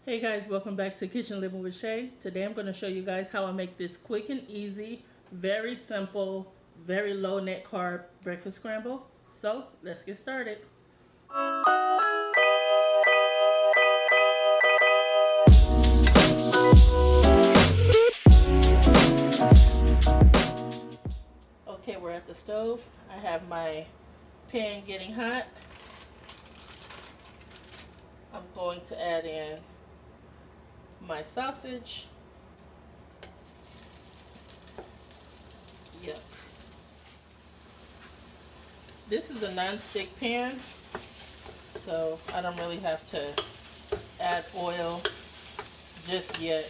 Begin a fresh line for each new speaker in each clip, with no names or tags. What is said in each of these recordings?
Hey guys, welcome back to Kitchen Living with Shay. Today I'm going to show you guys how I make this quick and easy, very simple, very low net carb breakfast scramble. So let's get started. Okay, we're at the stove. I have my pan getting hot. I'm going to add in my sausage. Yep. This is a non-stick pan, so I don't really have to add oil just yet.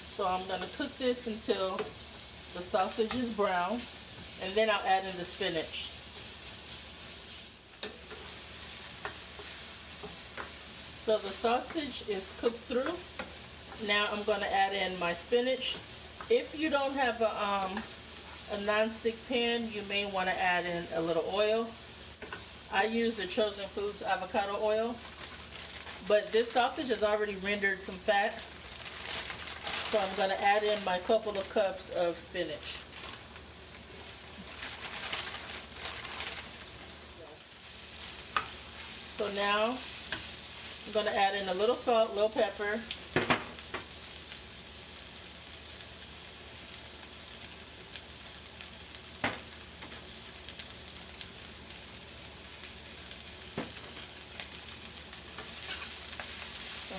So I'm going to cook this until the sausage is brown, and then I'll add in the spinach. So the sausage is cooked through. Now I'm going to add in my spinach. If you don't have a non-stick pan, you may want to add in a little oil. I use the Chosen Foods avocado oil, but this sausage has already rendered some fat. So I'm going to add in my couple of cups of spinach. So now I'm going to add in a little salt, a little pepper. And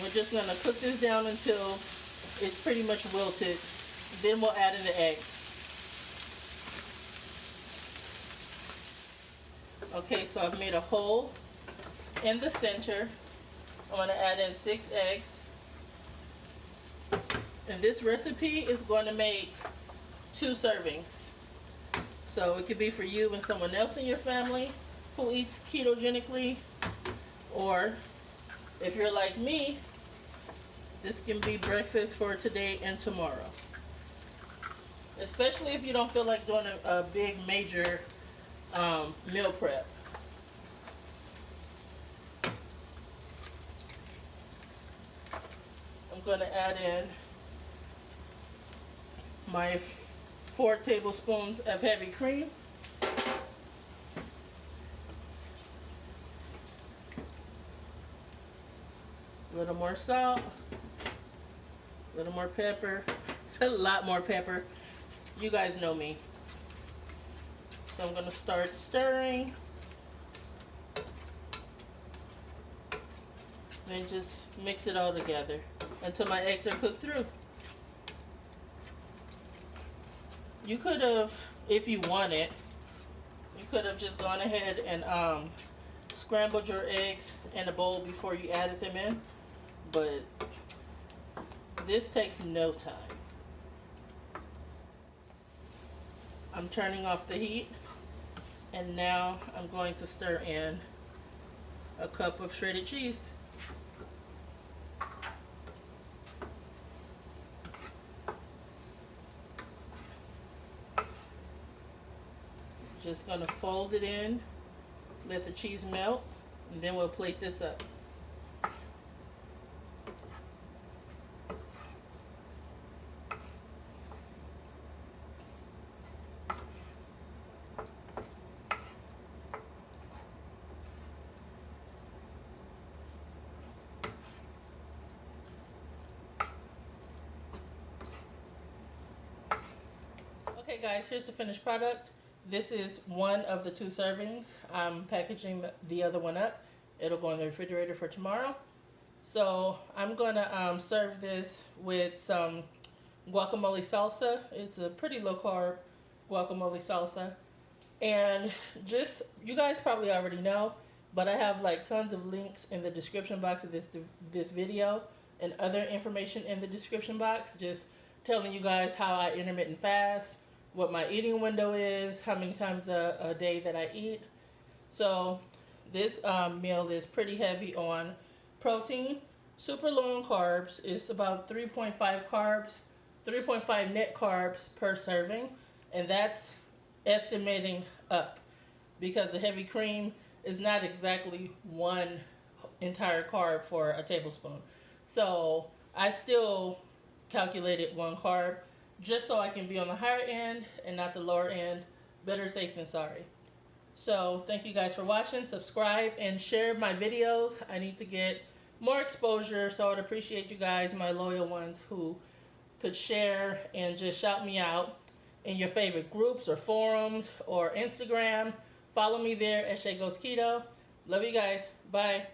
we're just going to cook this down until it's pretty much wilted. Then we'll add in the eggs. Okay, so I've made a hole in the center. I'm going to add in 6 eggs. And this recipe is going to make 2 servings. So it could be for you and someone else in your family who eats ketogenically, or if you're like me, this can be breakfast for today and tomorrow. Especially if you don't feel like doing a big major meal prep. I'm going to add in my 4 tablespoons of heavy cream. A little more salt. A little more pepper. A lot more pepper. You guys know me. So I'm going to start stirring. Then just mix it all together until my eggs are cooked through. You could have, if you wanted, you could have just gone ahead and scrambled your eggs in a bowl before you added them in, but this takes no time. I'm turning off the heat, and now I'm going to stir in a cup of shredded cheese. Just going to fold it in, let the cheese melt, and then we'll plate this up. Okay guys, here's the finished product. This is one of the 2 servings. I'm packaging the other one up. It'll go in the refrigerator for tomorrow. So I'm gonna serve this with some guacamole salsa. It's a pretty low carb guacamole salsa. And just, you guys probably already know, but I have like tons of links in the description box of this video and other information in the description box, just telling you guys how I intermittent fast, what my eating window is, how many times a day that I eat. So this meal is pretty heavy on protein, super low on carbs. It's about 3.5 carbs, 3.5 net carbs per serving, and that's estimating up because the heavy cream is not exactly one entire carb for a tablespoon. So I still calculated 1 carb just so I can be on the higher end and not the lower end. Better safe than sorry. So thank you guys for watching. Subscribe and share my videos. I need to get more exposure, so I'd appreciate you guys, my loyal ones, who could share and just shout me out in your favorite groups or forums or Instagram. Follow me there at Shay Goes Keto. Love you guys. Bye.